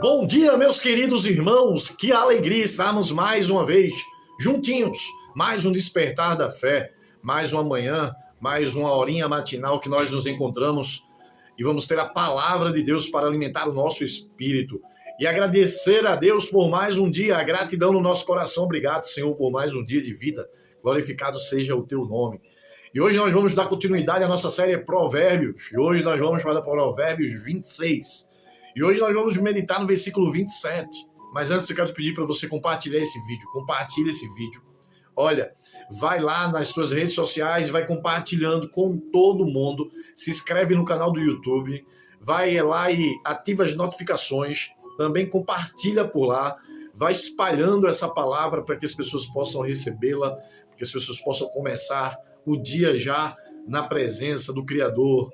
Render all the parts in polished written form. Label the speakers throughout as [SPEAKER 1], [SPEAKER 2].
[SPEAKER 1] Bom dia, meus queridos irmãos, que alegria estarmos mais uma vez juntinhos, mais um despertar da fé, mais uma manhã, mais uma horinha matinal que nós nos encontramos e vamos ter a palavra de Deus para alimentar o nosso espírito e agradecer a Deus por mais um dia, a gratidão no nosso coração. Obrigado, Senhor, por mais um dia de vida, glorificado seja o teu nome. E hoje nós vamos dar continuidade à nossa série Provérbios, e hoje nós vamos para Provérbios 26. E hoje nós vamos meditar no versículo 27. Mas antes eu quero pedir para você compartilhar esse vídeo. Compartilha esse vídeo. Olha, vai lá nas suas redes sociais e vai compartilhando com todo mundo. Se inscreve no canal do YouTube. Vai lá e ativa as notificações. Também compartilha por lá. Vai espalhando essa palavra para que as pessoas possam recebê-la. Para que as pessoas possam começar o dia já na presença do Criador,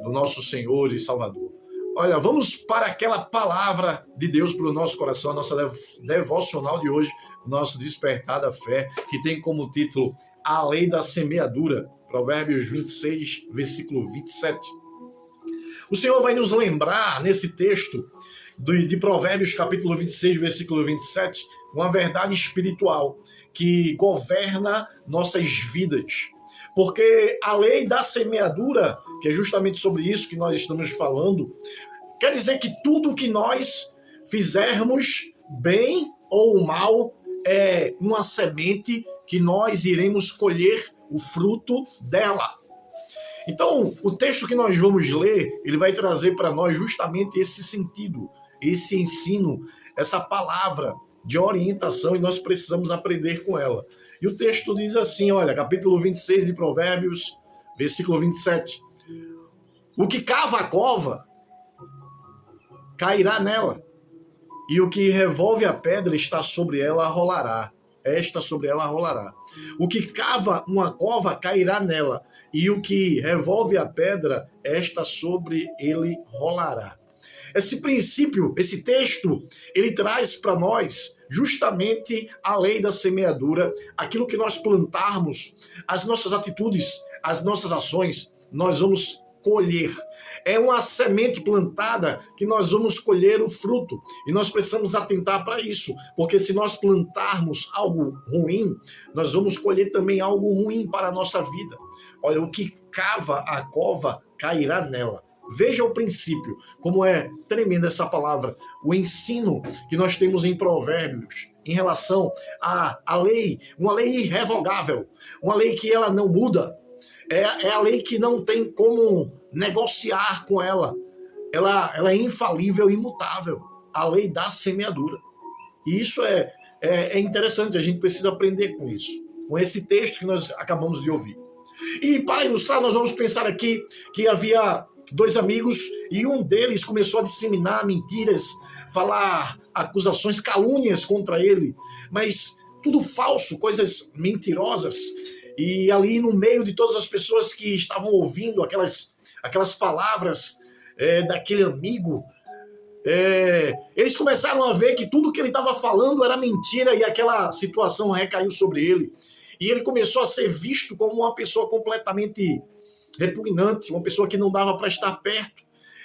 [SPEAKER 1] do nosso Senhor e Salvador. Olha, vamos para aquela palavra de Deus para o nosso coração, a nossa devocional de hoje, nosso despertar da fé, que tem como título A Lei da Semeadura, Provérbios 26, versículo 27. O Senhor vai nos lembrar, nesse texto de Provérbios, capítulo 26, versículo 27, uma verdade espiritual que governa nossas vidas. Porque a lei da semeadura, que é justamente sobre isso que nós estamos falando, quer dizer que tudo que nós fizermos, bem ou mal, é uma semente que nós iremos colher o fruto dela. Então, o texto que nós vamos ler, ele vai trazer para nós justamente esse sentido, esse ensino, essa palavra de orientação, e nós precisamos aprender com ela. E o texto diz assim, olha, capítulo 26 de Provérbios, versículo 27. O que cava a cova, cairá nela, e o que revolve a pedra está sobre ela rolará. Esta sobre ela rolará. O que cava uma cova cairá nela, e o que revolve a pedra, esta sobre ele rolará. Esse princípio, esse texto, ele traz para nós justamente a lei da semeadura, aquilo que nós plantarmos, as nossas atitudes, as nossas ações, nós vamos colher. É uma semente plantada que nós vamos colher o fruto. E nós precisamos atentar para isso, porque se nós plantarmos algo ruim, nós vamos colher também algo ruim para a nossa vida. Olha, o que cava a cova cairá nela. Veja o princípio, como é tremenda essa palavra, o ensino que nós temos em Provérbios em relação à lei, uma lei irrevogável, uma lei que ela não muda, é a lei que não tem como negociar com ela, ela é infalível e imutável, a lei da semeadura. E isso é interessante, a gente precisa aprender com isso, com esse texto que nós acabamos de ouvir. E para ilustrar, nós vamos pensar aqui que havia dois amigos e um deles começou a disseminar mentiras, falar acusações, calúnias contra ele, mas tudo falso, coisas mentirosas. E ali no meio de todas as pessoas que estavam ouvindo aquelas palavras daquele amigo, eles começaram a ver que tudo que ele estava falando era mentira e aquela situação recaiu sobre ele. E ele começou a ser visto como uma pessoa completamente repugnante, uma pessoa que não dava para estar perto.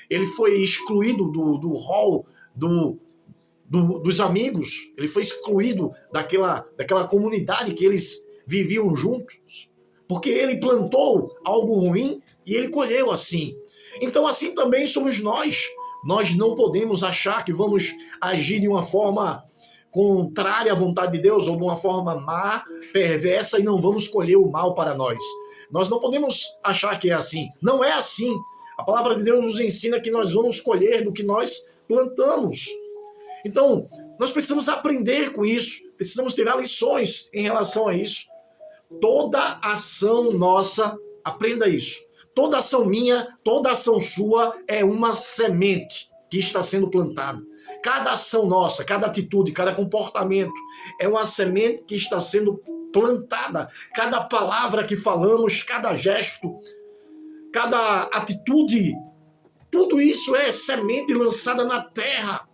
[SPEAKER 1] Ele foi excluído do hall dos amigos, ele foi excluído daquela comunidade que eles viviam juntos, porque ele plantou algo ruim e ele colheu assim. Então assim também somos nós. Nós não podemos achar que vamos agir de uma forma contrária à vontade de Deus ou de uma forma má, perversa, e não vamos colher o mal para nós. Nós não podemos achar que é assim. Não é assim. A palavra de Deus nos ensina que nós vamos colher do que nós plantamos. Então, nós precisamos aprender com isso. Precisamos tirar lições em relação a isso. Toda ação nossa, aprenda isso. Toda ação minha, toda ação sua é uma semente que está sendo plantada. Cada ação nossa, cada atitude, cada comportamento é uma semente que está sendo plantada. Cada palavra que falamos, cada gesto, cada atitude, tudo isso é semente lançada na terra.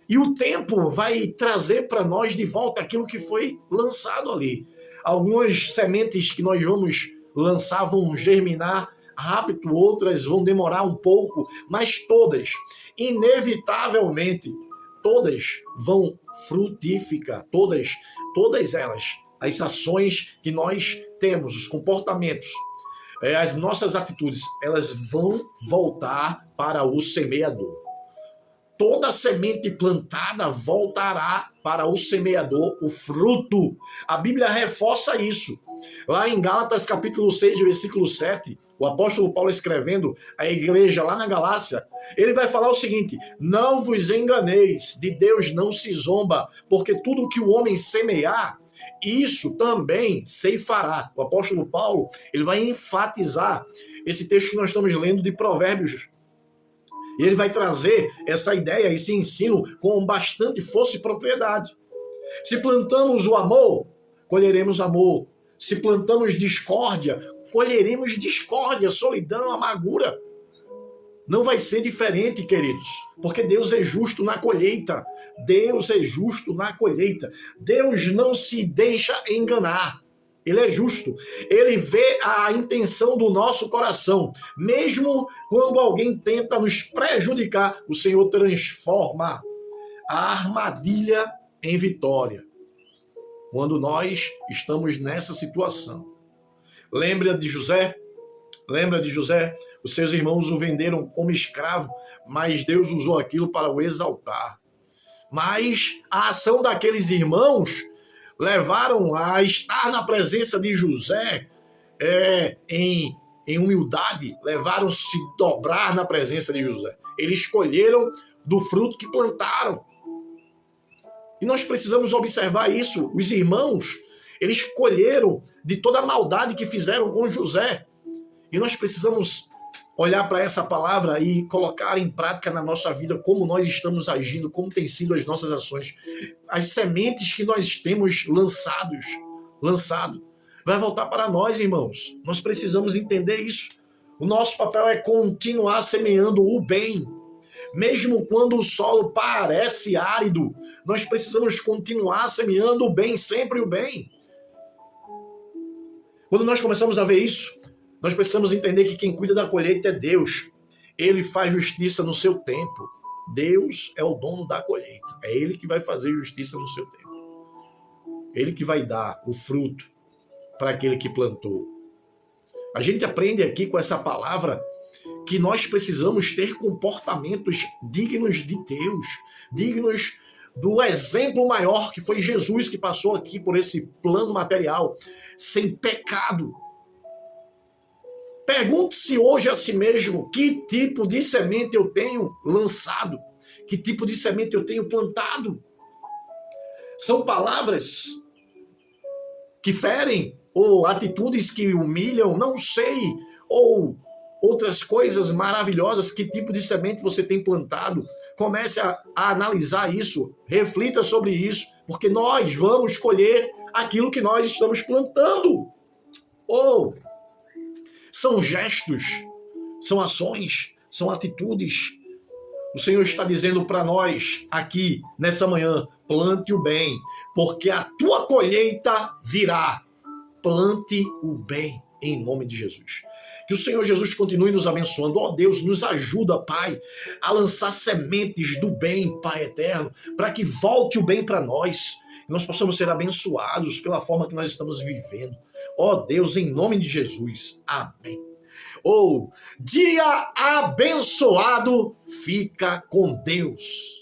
[SPEAKER 1] E o tempo vai trazer para nós de volta aquilo que foi lançado ali. Algumas sementes que nós vamos lançar vão germinar rápido, outras vão demorar um pouco, mas todas, inevitavelmente, todas vão frutificar, todas elas, as ações que nós temos, os comportamentos, as nossas atitudes, elas vão voltar para o semeador. Toda semente plantada voltará para o semeador, o fruto. A Bíblia reforça isso. Lá em Gálatas capítulo 6, versículo 7, o apóstolo Paulo escrevendo à igreja lá na Galácia, ele vai falar o seguinte: não vos enganeis, de Deus não se zomba, porque tudo que o homem semear, isso também ceifará. O apóstolo Paulo, ele vai enfatizar esse texto que nós estamos lendo de Provérbios. E ele vai trazer essa ideia, esse ensino com bastante força e propriedade. Se plantamos o amor, colheremos amor. Se plantamos discórdia, colheremos discórdia, solidão, amargura. Não vai ser diferente, queridos, porque Deus é justo na colheita. Deus é justo na colheita. Deus não se deixa enganar. Ele é justo. Ele vê a intenção do nosso coração. Mesmo quando alguém tenta nos prejudicar, o Senhor transforma a armadilha em vitória. Quando nós estamos nessa situação. Lembra de José? Lembra de José? Os seus irmãos o venderam como escravo, mas Deus usou aquilo para o exaltar. Mas a ação daqueles irmãos levaram a estar na presença de José em humildade, levaram-se a dobrar na presença de José. Eles colheram do fruto que plantaram. E nós precisamos observar isso. Os irmãos, eles colheram de toda a maldade que fizeram com José. E nós precisamos olhar para essa palavra e colocar em prática na nossa vida como nós estamos agindo, como têm sido as nossas ações. As sementes que nós temos lançado, vai voltar para nós, irmãos. Nós precisamos entender isso. O nosso papel é continuar semeando o bem. Mesmo quando o solo parece árido, nós precisamos continuar semeando o bem, sempre o bem. Quando nós começamos a ver isso, nós precisamos entender que quem cuida da colheita é Deus. Ele faz justiça no seu tempo. Deus é o dono da colheita. É Ele que vai fazer justiça no seu tempo. Ele que vai dar o fruto para aquele que plantou. A gente aprende aqui com essa palavra que nós precisamos ter comportamentos dignos de Deus, dignos do exemplo maior que foi Jesus, que passou aqui por esse plano material, sem pecado. Pergunte-se hoje a si mesmo que tipo de semente eu tenho lançado, que tipo de semente eu tenho plantado. São palavras que ferem, ou atitudes que humilham, não sei, ou outras coisas maravilhosas. Que tipo de semente você tem plantado? Comece a analisar isso, reflita sobre isso, porque nós vamos colher aquilo que nós estamos plantando. Ou são gestos, são ações, são atitudes. O Senhor está dizendo para nós aqui, nessa manhã, plante o bem, porque a tua colheita virá. Plante o bem, em nome de Jesus. Que o Senhor Jesus continue nos abençoando. Ó Deus, nos ajuda, Pai, a lançar sementes do bem, Pai eterno, para que volte o bem para nós. Que nós possamos ser abençoados pela forma que nós estamos vivendo. Ó Deus, em nome de Jesus. Amém. Dia abençoado, fica com Deus.